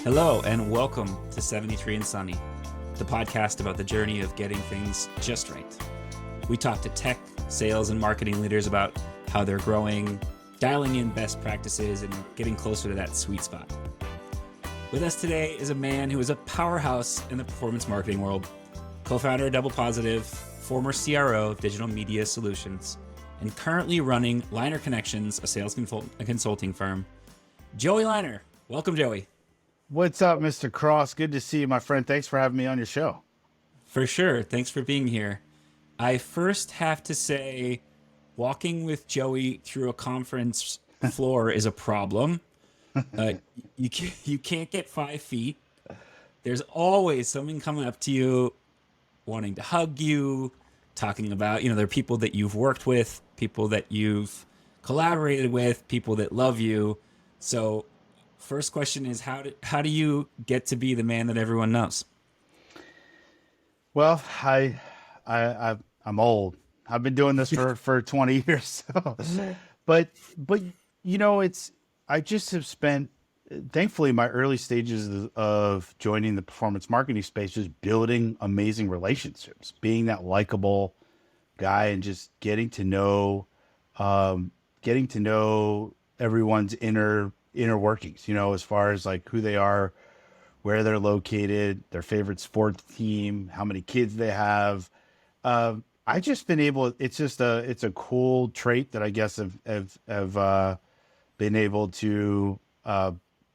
Hello, and welcome to 73 and Sunny, the podcast about the journey of getting things just right. We talk to tech, sales, and marketing leaders about how they're growing, dialing in best practices, and getting closer to that sweet spot. With us today is a man who is a powerhouse in the performance marketing world, co-founder of Double Positive, former CRO of Digital Media Solutions, and currently running Liner Connections, a sales consulting firm. Joey Liner. Welcome, Joey. What's up, Mr. Cross? Good to see you, my friend. Thanks for having me on your show. For sure. Thanks for being here. I first have to say, walking with Joey through a conference floor is a problem. You can't get 5 feet. There's always someone coming up to you, wanting to hug you, talking about, there are people that you've worked with, people that you've collaborated with, people that love you. So first question is, how do you get to be the man that everyone knows? Well, I'm old. I've been doing this for 20 years. But it's I just have spent, thankfully, my early stages of joining the performance marketing space, just building amazing relationships, being that likable guy, and just getting to know everyone's inner workings. As far as like who they are, where they're located, their favorite sports team, how many kids they have. I just been able. It's a cool trait that I guess have been able to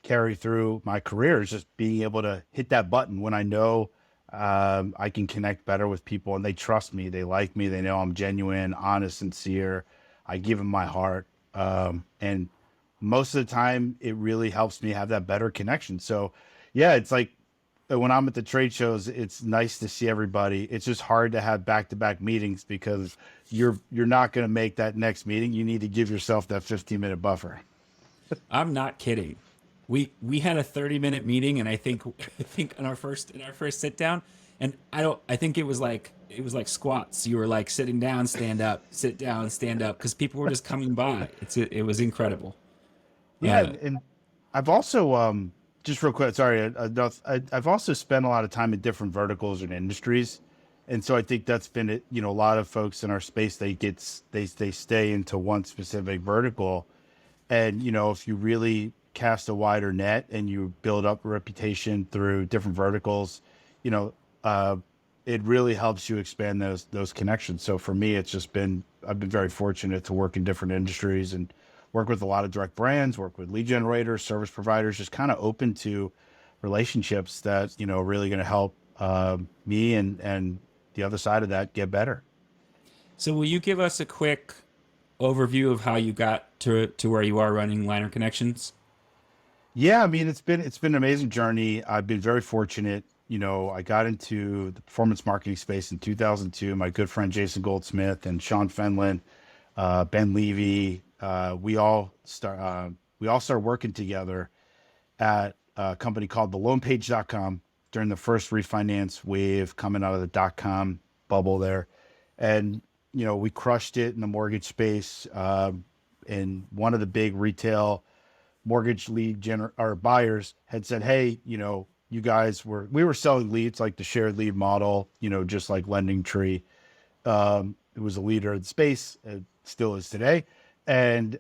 carry through my career, is just being able to hit that button when I know I can connect better with people and they trust me, they like me, they know I'm genuine, honest, sincere. I give them my heart, and most of the time it really helps me have that better connection. So, yeah, it's like when I'm at the trade shows, it's nice to see everybody. It's just hard to have back-to-back meetings because you're not going to make that next meeting. You need to give yourself that 15-minute buffer. I'm not kidding. We had a 30-minute meeting, and I think in our first sit down, and I think it was like squats. You were like sitting down, stand up, sit down, stand up, because people were just coming by. It was incredible. Yeah, and I've also just real quick, sorry, I've also spent a lot of time in different verticals and industries, and so I think that's been it. A lot of folks in our space, they stay into one specific vertical, and if you really cast a wider net and you build up a reputation through different verticals, you know, uh, it really helps you expand those connections. So for me, I've been very fortunate to work in different industries and work with a lot of direct brands, work with lead generators, service providers, just kind of open to relationships that are really going to help me and the other side of that get better. So will you give us a quick overview of how you got to where you are running Liner Connections? Yeah, I mean, it's been an amazing journey. I've been very fortunate. I got into the performance marketing space in 2002. My good friend Jason Goldsmith and Sean Fenlon, Ben Levy, we all started working together at a company called theloanpage.com during the first refinance wave coming out of the .com bubble there. And, we crushed it in the mortgage space. And one of the big retail mortgage or buyers had said, "Hey, we were selling leads like the shared lead model, just like Lending Tree. It was a leader in the space, it still is today." And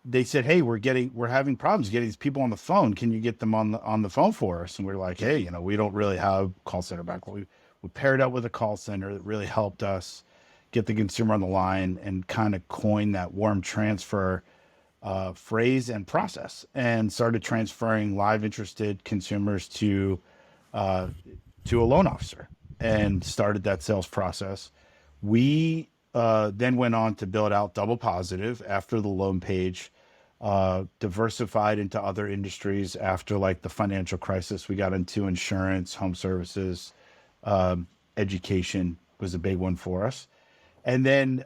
they said, "Hey, we're having problems getting these people on the phone. Can you get them on the phone for us?" And we're like, "Hey, we don't really have call center back." We paired up with a call center that really helped us get the consumer on the line and kind of coin that warm transfer phrase and process, and started transferring live interested consumers uh, to a loan officer and started that sales process. We then went on to build out Double Positive after the loan page, diversified into other industries after like the financial crisis. We got into insurance, home services, education was a big one for us. And then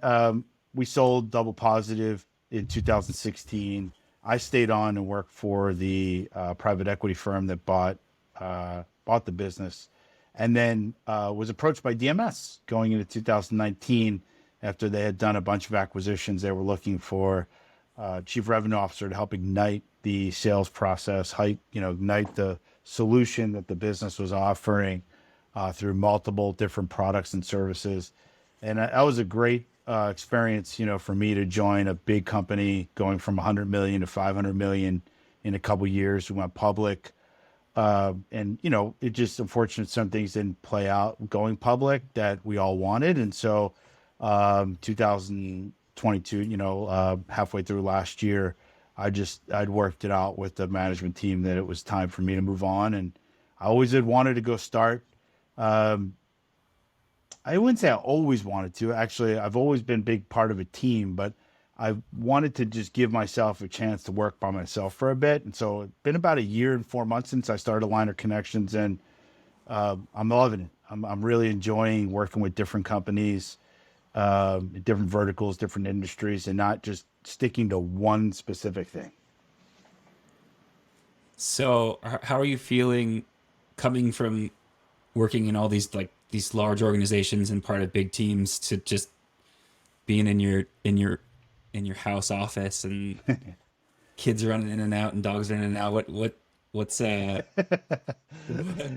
we sold Double Positive in 2016. I stayed on and worked for the private equity firm that bought the business, and then was approached by DMS going into 2019 after they had done a bunch of acquisitions. They were looking for chief revenue officer to help ignite the sales process, ignite the solution that the business was offering through multiple different products and services. And that was a great experience, for me to join a big company going from 100 million to 500 million in a couple years. We went public. And it just unfortunate some things didn't play out going public that we all wanted. And so 2022, halfway through last year, I'd worked it out with the management team that it was time for me to move on. And I always had wanted to go start. Um, I wouldn't say I always wanted to. Actually, I've always been a big part of a team, but I wanted to just give myself a chance to work by myself for a bit. And so it's been about a year and 4 months since I started Liner Connections, and I'm loving it. I'm really enjoying working with different companies, different verticals, different industries, and not just sticking to one specific thing. So, how are you feeling coming from working in all these these large organizations and part of big teams to just being in your house office and kids running in and out and dogs running in and out? What's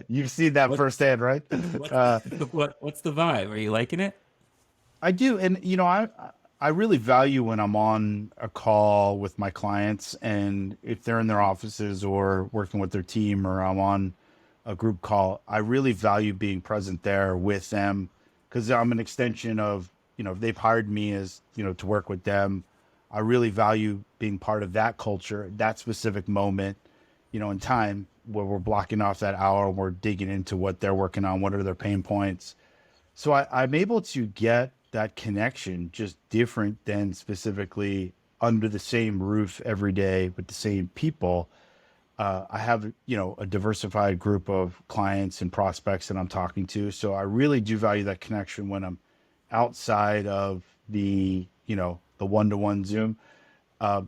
You've seen that what firsthand, right? what Uh, what's the vibe? Are you liking it? I do, and I really value when I'm on a call with my clients, and if they're in their offices or working with their team, or I'm on a group call, I really value being present there with them because I'm an extension of, if they've hired me as, to work with them. I really value being part of that culture, that specific moment, in time where we're blocking off that hour, we're digging into what they're working on, what are their pain points. So I'm able to get that connection just different than specifically under the same roof every day with the same people. I have, a diversified group of clients and prospects that I'm talking to. So I really do value that connection when I'm outside of the one-to-one Zoom. Uh,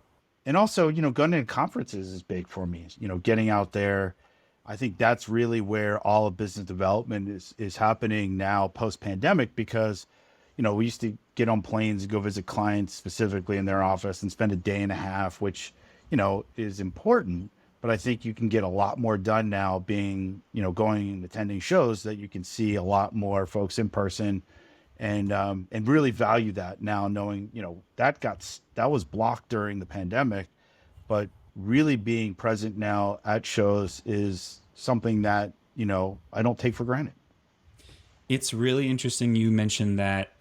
and also, going to conferences is big for me. Getting out there. I think that's really where all of business development is happening now post pandemic because, we used to get on planes and go visit clients specifically in their office and spend a day and a half, which, is important. But I think you can get a lot more done now being, going and attending shows that you can see a lot more folks in person and really value that now knowing, that was blocked during the pandemic, but really being present now at shows is something that, I don't take for granted. It's really interesting you mentioned that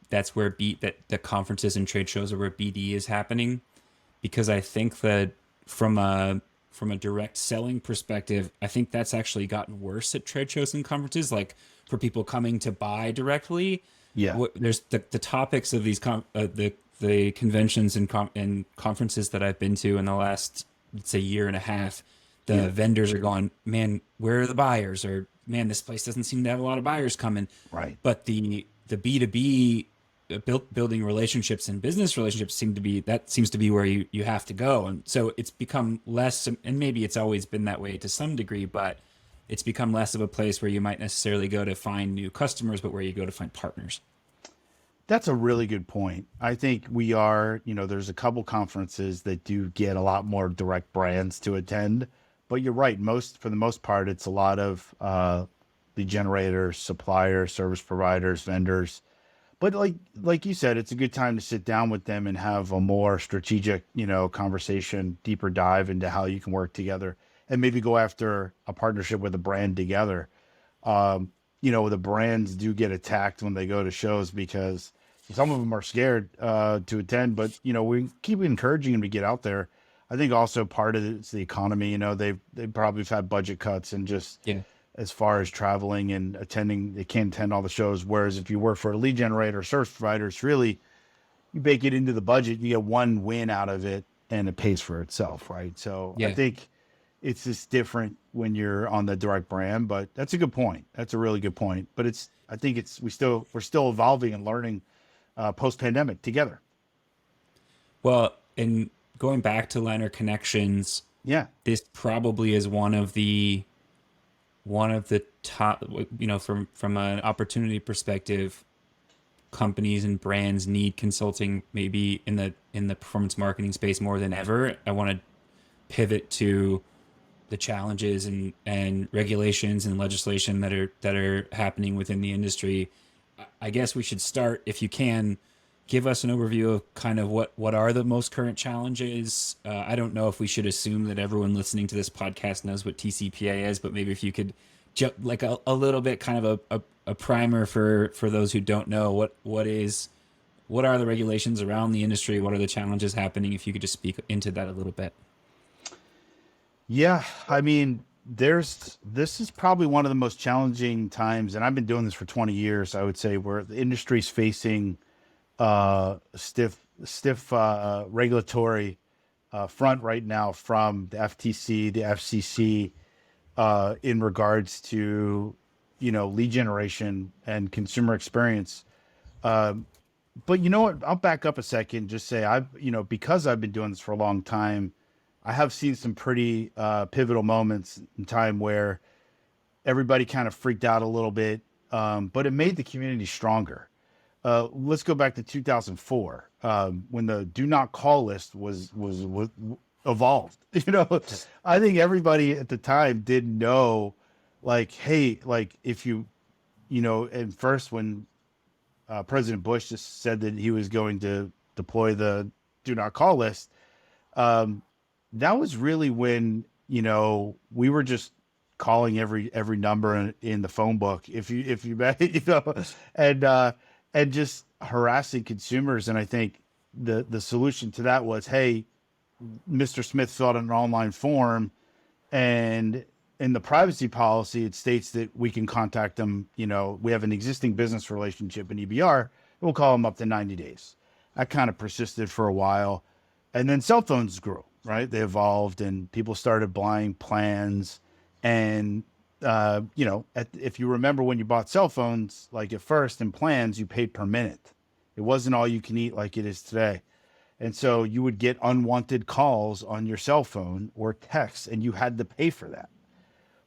that's where that the conferences and trade shows are where BD is happening because I think that from a from a direct selling perspective, I think that's actually gotten worse at trade shows and conferences. Like for people coming to buy directly, Yeah. there's the topics of the conventions and and conferences that I've been to in the last let's say year and a half. The Yeah. vendors are going, man, where are the buyers? Or man, this place doesn't seem to have a lot of buyers coming. Right. But the B2B building relationships and business relationships seems to be where you have to go. And so it's become less, and maybe it's always been that way to some degree, but it's become less of a place where you might necessarily go to find new customers, but where you go to find partners. That's a really good point. I think there's a couple conferences that do get a lot more direct brands to attend, but you're right. For the most part, it's a lot of lead generators, suppliers, service providers, vendors. But like you said, it's a good time to sit down with them and have a more strategic, conversation, deeper dive into how you can work together and maybe go after a partnership with a brand together. The brands do get attacked when they go to shows because some of them are scared to attend, but we keep encouraging them to get out there. I think also part of it's the economy. They probably have had budget cuts and just Yeah. as far as traveling and attending, they can't attend all the shows. Whereas if you work for a lead generator or service provider, it's really you bake it into the budget, you get one win out of it, and it pays for itself, right? So I Yeah. think it's just different when you're on the direct brand, but that's a good point. That's a really good point. But I think we're still evolving and learning post pandemic together. Well, and going back to Liner Connections, Yeah. this probably is one of the top, from an opportunity perspective, companies and brands need consulting maybe in the performance marketing space more than ever. I want to pivot to the challenges and regulations and legislation that are happening within the industry. I guess we should start, if you can, give us an overview of kind of what are the most current challenges. I don't know if we should assume that everyone listening to this podcast knows what TCPA is, but maybe if you could like a little bit kind of a primer for those who don't know what are the regulations around the industry, what are the challenges happening, if you could just speak into that a little bit. Yeah, I mean, this is probably one of the most challenging times, and I've been doing this for 20 years, I would say, where the industry's facing stiff regulatory front right now from the FTC, the FCC, in regards to, lead generation and consumer experience. But you know what? I'll back up a second. Just say because I've been doing this for a long time, I have seen some pretty pivotal moments in time where everybody kind of freaked out a little bit, but it made the community stronger. Let's go back to 2004, when the do not call list was evolved. I think everybody at the time didn't know, like, hey, like if and first when President Bush just said that he was going to deploy the do not call list, um, that was really when we were just calling every number in the phone book if you and and just harassing consumers. And I think the solution to that was, hey, Mr. Smith filled out an online form, and in the privacy policy it states that we can contact them. We have an existing business relationship in EBR. We'll call them up to 90 days. That kind of persisted for a while, and then cell phones grew, right? They evolved and people started buying plans. And if you remember when you bought cell phones, like at first in plans, you paid per minute. It wasn't all you can eat like it is today. And so you would get unwanted calls on your cell phone or texts, and you had to pay for that.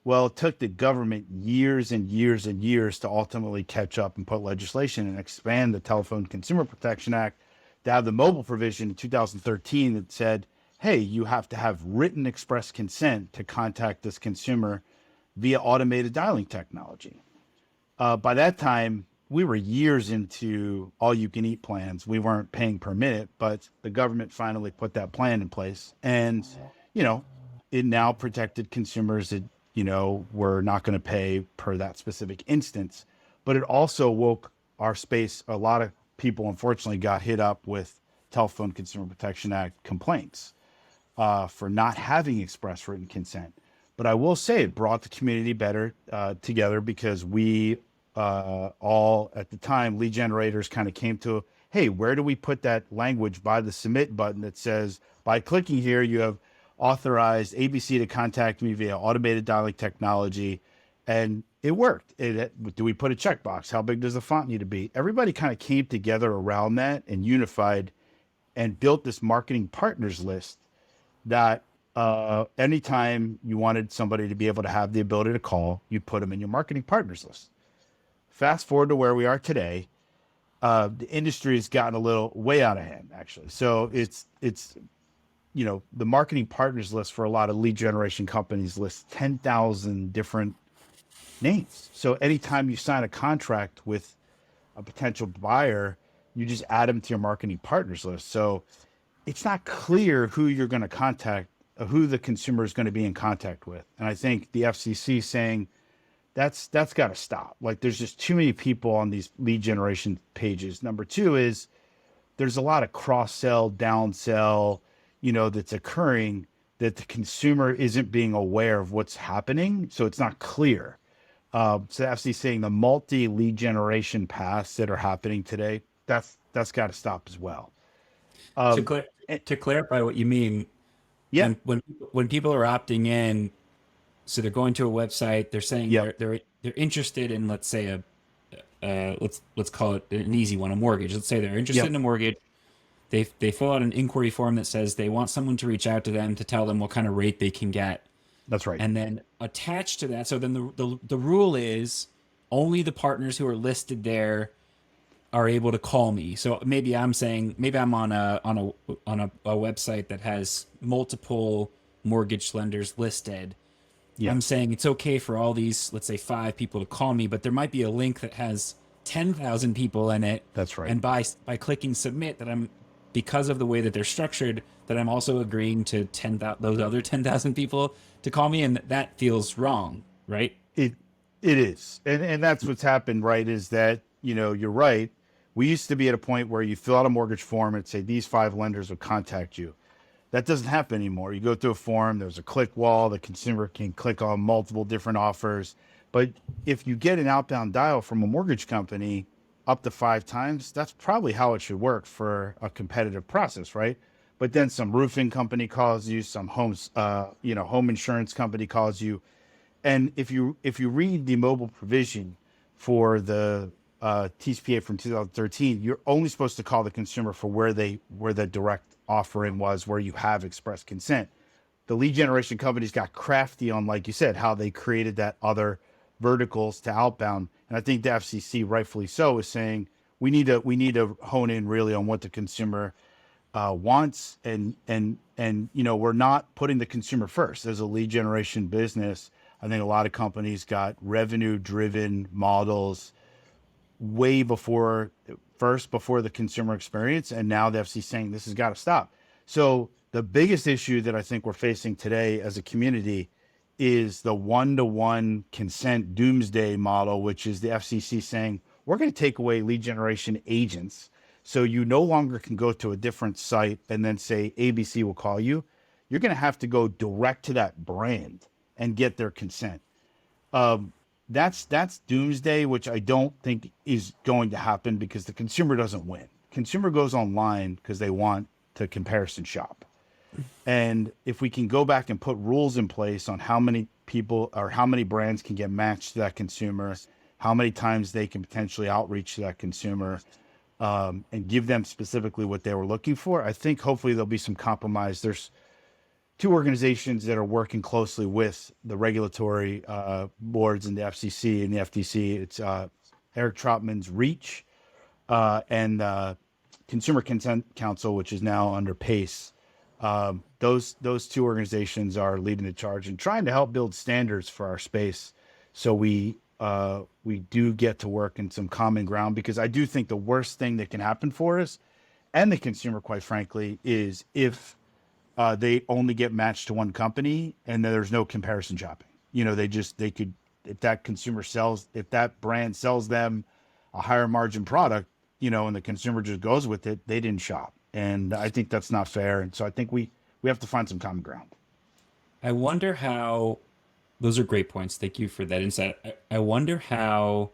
Well, it took the government years and years and years to ultimately catch up and put legislation and expand the Telephone Consumer Protection Act to have the mobile provision in 2013 that said, hey, you have to have written express consent to contact this consumer via automated dialing technology. By that time, we were years into all you can eat plans. We weren't paying per minute, but the government finally put that plan in place. And, it now protected consumers that, were not going to pay per that specific instance. But it also woke our space. A lot of people, unfortunately, got hit up with Telephone Consumer Protection Act complaints for not having express written consent. But I will say it brought the community better together, because we all at the time, lead generators, kind of came to, hey, where do we put that language by the submit button that says, by clicking here, you have authorized ABC to contact me via automated dialing technology. And it worked. Do we put a checkbox? How big does the font need to be? Everybody kind of came together around that and unified and built this marketing partners list that anytime you wanted somebody to be able to have the ability to call, you put them in your marketing partners list. Fast forward to where we are today, the industry has gotten a little way out of hand, actually. So it's the marketing partners list for a lot of lead generation companies lists 10,000 different names. So anytime you sign a contract with a potential buyer, you just add them to your marketing partners list. So it's not clear who you're going to contact, who the consumer is going to be in contact with. And I think the FCC saying that's got to stop. Like, there's just too many people on these lead generation pages. Number two is there's a lot of cross-sell, down-sell, that's occurring, that the consumer isn't being aware of what's happening. So it's not clear. So the FCC saying the multi-lead generation paths that are happening today, that's got to stop as well. To clarify what you mean, Yeah. when people are opting in, so they're going to a website, they're saying Yep. they're interested in, let's say, let's call it an easy one, a mortgage. Let's say they're interested Yep. in a mortgage. They fill out an inquiry form that says they want someone to reach out to them to tell them what kind of rate they can get. That's right. And then attached to that, so then the rule is only the partners who are listed there are able to call me. So maybe I'm saying maybe I'm on a website that has multiple mortgage lenders listed. Yeah, I'm saying it's okay for all these, let's say 5 people to call me, but there might be a link that has 10,000 people in it. that's right. And by clicking submit, that I'm, because of the way that they're structured, that I'm also agreeing to 10,000, those other 10,000 people to call me. And that feels wrong, right? It it is, and that's what's happened, right? Is that you're right. We used to be at a point where you fill out a mortgage form and say these 5 lenders will contact you. That doesn't happen anymore. You go through a form, there's a click wall, the consumer can click on multiple different offers. But if you get an outbound dial from a mortgage company up to 5 times, that's probably how it should work for a competitive process, right? But then some roofing company calls you, some home insurance company calls you, and if you read the mobile provision for the TCPA from 2013, you're only supposed to call the consumer for where the direct offering was, where you have express consent. The lead generation companies got crafty on, like you said, how they created that other verticals to outbound, and I think the FCC, rightfully so, is saying we need to hone in really on what the consumer wants, and we're not putting the consumer first as a lead generation business. I think a lot of companies got revenue driven models way before the consumer experience, and now the FCC saying this has got to stop. So the biggest issue that I think we're facing today as a community is the one-to-one consent doomsday model, which is the FCC saying we're going to take away lead generation agents, so you no longer can go to a different site and then say ABC will call you. You're going to have to go direct to that brand and get their consent. um, that's doomsday, which I don't think is going to happen because the consumer doesn't win. Consumer goes online because they want to comparison shop. And if we can go back and put rules in place on how many people or how many brands can get matched to that consumer, how many times they can potentially outreach to that consumer, and give them specifically what they were looking for, I think hopefully there'll be some compromise. There's two organizations that are working closely with the regulatory boards and the FCC and the FTC. It's Eric Trotman's Reach and Consumer Consent Council, which is now under PACE. Those two organizations are leading the charge and trying to help build standards for our space, so we do get to work in some common ground. Because I do think the worst thing that can happen for us and the consumer, quite frankly, is if they only get matched to one company and there's no comparison shopping. They could, if that consumer sells, if that brand sells them a higher margin product, and the consumer just goes with it, they didn't shop. And I think that's not fair. And so I think we have to find some common ground. I wonder how, those are great points. Thank you for that insight. I wonder how,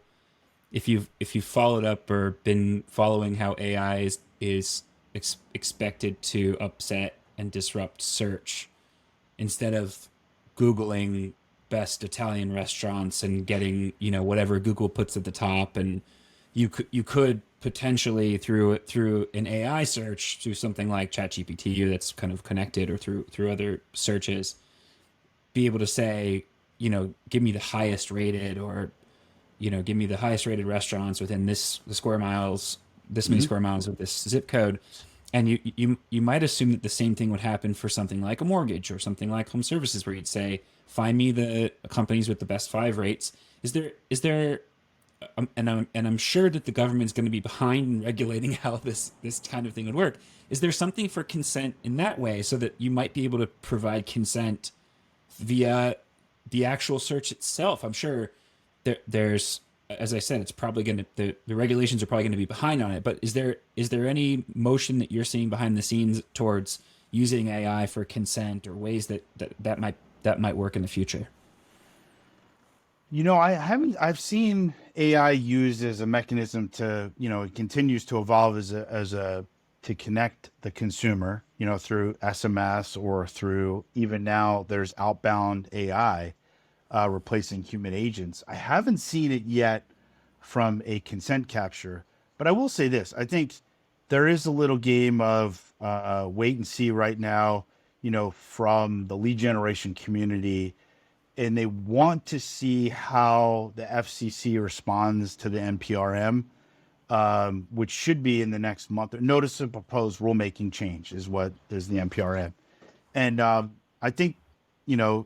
if you've followed up or been following how AI is expected to upset and disrupt search, instead of Googling best Italian restaurants and getting, whatever Google puts at the top. And you could potentially, through an AI search, through something like ChatGPT that's kind of connected, or through other searches, be able to say, give me the highest rated, or give me the highest rated restaurants within this square miles, this many Hmm. square miles with this zip code. And you might assume that the same thing would happen for something like a mortgage or something like home services, where you'd say, find me the companies with the best 5 rates. Is there and I'm sure that the government's going to be behind in regulating how this kind of thing would work. Is there something for consent in that way, so that you might be able to provide consent via the actual search itself? I'm sure there's, as I said, it's probably going to, the regulations are probably going to be behind on it. But is there any motion that you're seeing behind the scenes towards using AI for consent, or ways that might work in the future? I haven't. I've seen AI used as a mechanism to, it continues to evolve as a to connect the consumer, through SMS or through, even now there's outbound AI replacing human agents. I haven't seen it yet from a consent capture, but I will say this: I think there is a little game of wait and see right now, from the lead generation community, and they want to see how the FCC responds to the NPRM. which should be in the next month. Notice of proposed rulemaking change is what is the NPRM. And I think, you know,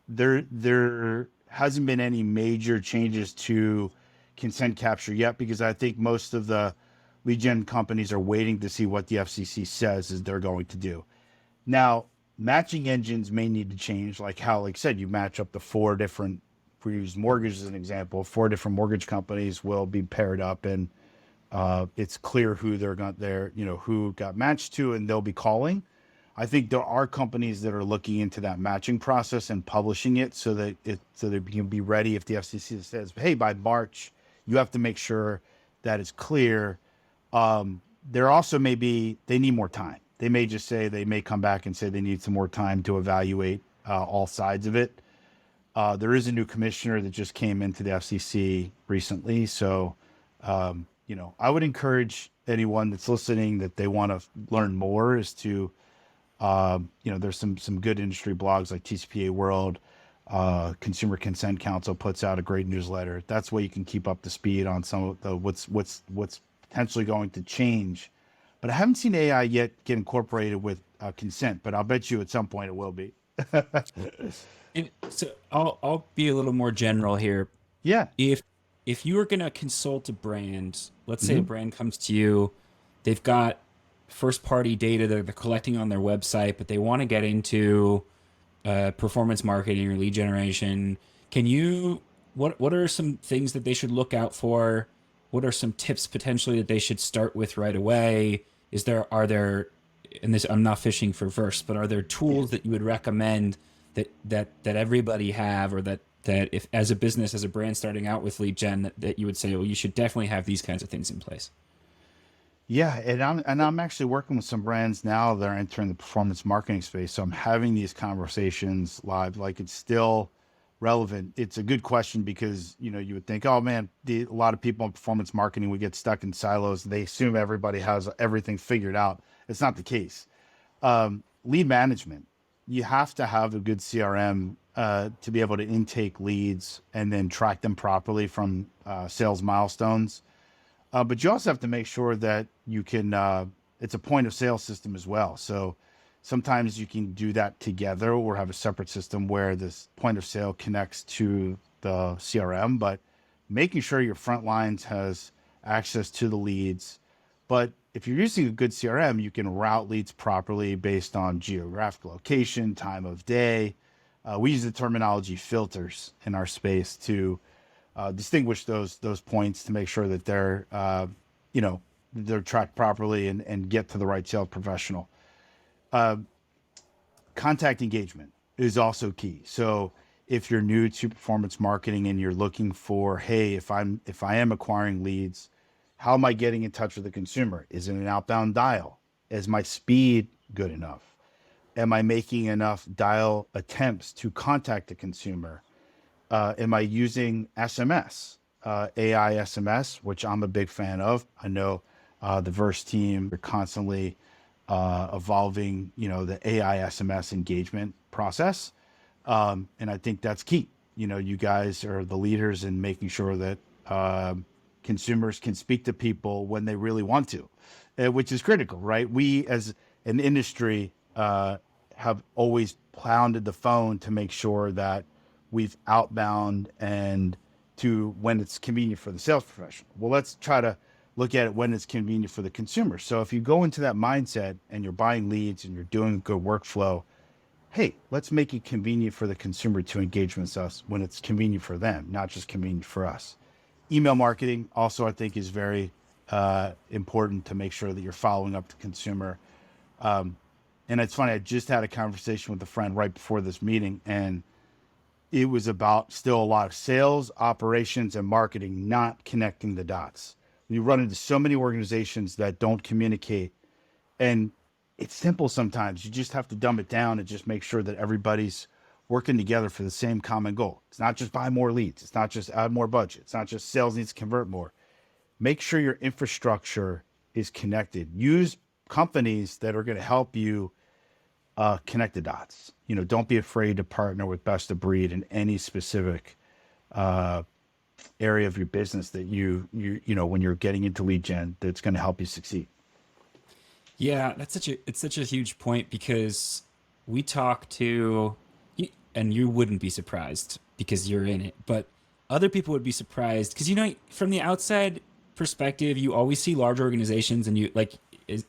there hasn't been any major changes to consent capture yet, because I think most of the lead gen companies are waiting to see what the FCC says is they're going to do. Now, matching engines may need to change, like how, like I said, you match up the four different, if we use mortgage as an example, four different mortgage companies will be paired up, and it's clear who who got matched to, and they'll be calling. I think there are companies that are looking into that matching process and publishing it so they can be ready if the FCC says, "Hey, by March, you have to make sure that it's clear." There also may be they need more time. They may just say they may come back and say they need some more time to evaluate all sides of it. There is a new commissioner that just came into the FCC recently, so I would encourage anyone that's listening that they want to learn more as to there's some good industry blogs like TCPA World. Consumer Consent Council puts out a great newsletter. That's where you can keep up to speed on some of the what's potentially going to change. But I haven't seen AI yet get incorporated with consent, but I'll bet you at some point it will be. And so I'll be a little more general here. Yeah. If you were going to consult a brand, let's say a Hmm. brand comes to you, they've got first party data that they're collecting on their website, but they want to get into performance marketing or lead generation. Can you what are some things that they should look out for? What are some tips potentially that they should start with right away? Are there, and this, I'm not fishing for Verse, but are there Yeah. tools that you would recommend that everybody have, or that if as a business, as a brand starting out with lead gen, that you would say, well, you should definitely have these kinds of things in place? Yeah, and I'm actually working with some brands now that are entering the performance marketing space. So I'm having these conversations live, like it's still relevant. It's a good question because you would think, oh man, a lot of people in performance marketing we get stuck in silos. They assume everybody has everything figured out. It's not the case. Lead management, you have to have a good CRM to be able to intake leads and then track them properly from sales milestones. But you also have to make sure that you can, it's a point of sale system as well. So sometimes you can do that together or have a separate system where this point of sale connects to the CRM, but making sure your front lines has access to the leads. But if you're using a good CRM, you can route leads properly based on geographic location, time of day. We use the terminology filters in our space to distinguish those points to make sure that you know, they're tracked properly and get to the right sales professional. Contact engagement is also key. So if you're new to performance marketing and you're looking for, hey, if I am acquiring leads, how am I getting in touch with the consumer? Is it an outbound dial? Is my speed good enough? Am I making enough dial attempts to contact the consumer? Am I using SMS, AI SMS, which I'm a big fan of? I know the Verse team are constantly evolving, the AI SMS engagement process, and I think that's key. You guys are the leaders in making sure that consumers can speak to people when they really want to, which is critical, right? We as an industry have always pounded the phone to make sure that we've outbound and to when it's convenient for the sales professional. Well, let's try to look at it when it's convenient for the consumer. So if you go into that mindset and you're buying leads and you're doing a good workflow, hey, let's make it convenient for the consumer to engage with us when it's convenient for them, not just convenient for us. Email marketing also, I think, is very important to make sure that you're following up the consumer. And it's funny, I just had a conversation with a friend right before this meeting, and it was about still a lot of sales, operations, and marketing not connecting the dots. We run into so many organizations that don't communicate, and it's simple sometimes. You just have to dumb it down and just make sure that everybody's working together for the same common goal. It's not just buy more leads. It's not just add more budget. It's not just sales needs to convert more. Make sure your infrastructure is connected. Use companies that are going to help you connect the dots. Don't be afraid to partner with best of breed in any specific area of your business that when you're getting into lead gen, that's going to help you succeed. Yeah, it's such a huge point because we talk to, and you wouldn't be surprised because you're in it, but other people would be surprised because from the outside perspective, you always see large organizations, and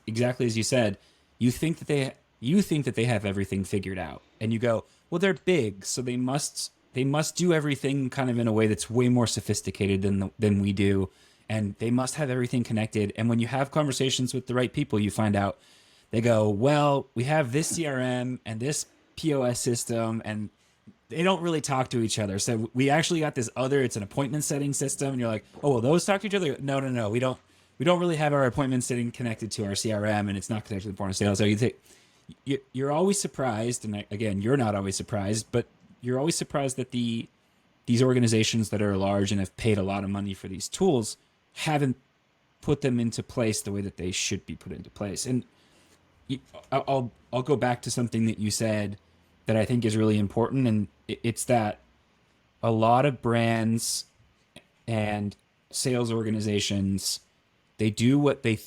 exactly as you said, you think that they have everything figured out, and you go, well, they're big, so they must do everything kind of in a way that's way more sophisticated than we do, and they must have everything connected. And when you have conversations with the right people, you find out they go, well, we have this CRM and this POS system, and they don't really talk to each other. So we actually got this other, it's an appointment setting system. And you're like, oh, well, those talk to each other? No, no, no. We don't really have our appointment setting connected to our CRM, and it's not connected to the point of sale. So you're always surprised. And again, you're not always surprised, but you're always surprised that these organizations that are large and have paid a lot of money for these tools haven't put them into place the way that they should be put into place. And I'll go back to something that you said that I think is really important, and it's that a lot of brands and sales organizations, they do what they've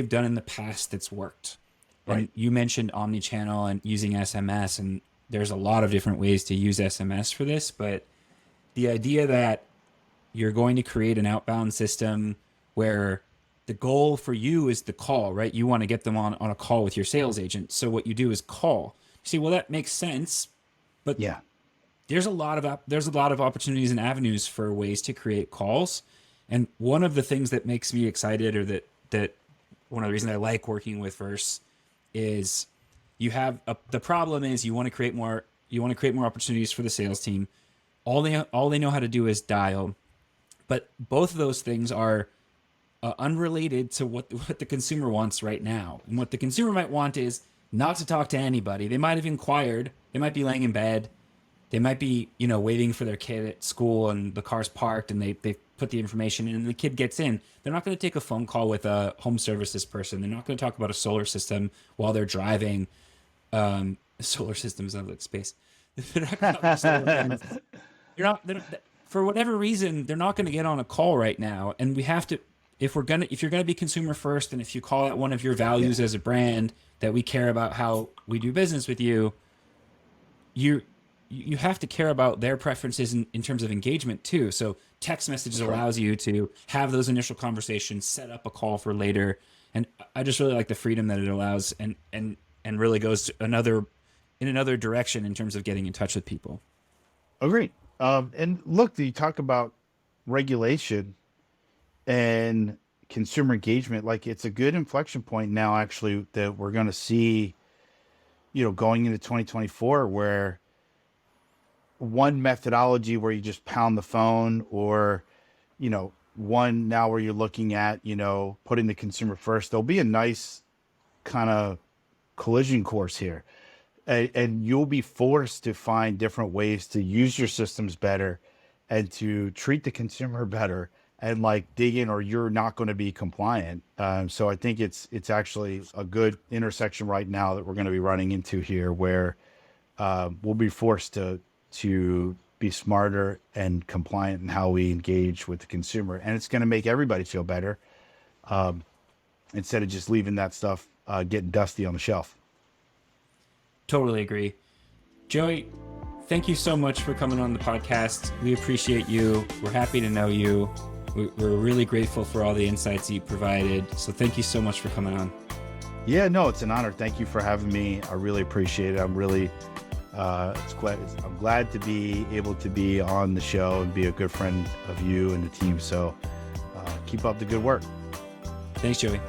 done in the past that's worked. Right. And you mentioned omnichannel and using SMS, and there's a lot of different ways to use SMS for this, but the idea that you're going to create an outbound system where the goal for you is the call, right? You want to get them on a call with your sales agent. So what you do is call. You say, well, that makes sense, but Yeah. there's a lot of opportunities and avenues for ways to create calls. And one of the things that makes me excited, or that one of the reasons I like working with Verse, is the problem is you want to create more opportunities for the sales team. All they know how to do is dial. But both of those things are unrelated to what the consumer wants right now. And what the consumer might want is not to talk to anybody. They might have inquired. They might be laying in bed. They might be, waiting for their kid at school, and the car's parked, and they put the information in, and the kid gets in. They're not going to take a phone call with a home services person. They're not going to talk about a solar system while they're driving. Solar systems sounds like space. They're not going to talk about solar panels. For whatever reason, they're not going to get on a call right now. And we have to, if you're going to be consumer first, and if you call it one of your values as a brand, that we care about how we do business with you, you have to care about their preferences in terms of engagement too. So text messages allows you to have those initial conversations, set up a call for later. And I just really like the freedom that it allows, and really goes in another direction in terms of getting in touch with people. Agreed. And look, you talk about regulation and consumer engagement. Like, it's a good inflection point now, actually, that we're going to see, going into 2024, where one methodology where you just pound the phone, or, one now where you're looking at, putting the consumer first. There'll be a nice kind of collision course here. And you'll be forced to find different ways to use your systems better and to treat the consumer better, and dig in, or you're not going to be compliant. So I think it's actually a good intersection right now that we're going to be running into here, where we'll be forced to be smarter and compliant in how we engage with the consumer. And it's going to make everybody feel better, instead of just leaving that stuff getting dusty on the shelf. Totally agree. Joey, thank you so much for coming on the podcast. We appreciate you. We're happy to know you. We're really grateful for all the insights you provided. So thank you so much for coming on. Yeah, no, it's an honor. Thank you for having me. I really appreciate it. I'm really, I'm glad to be able to be on the show and be a good friend of you and the team. So keep up the good work. Thanks, Joey.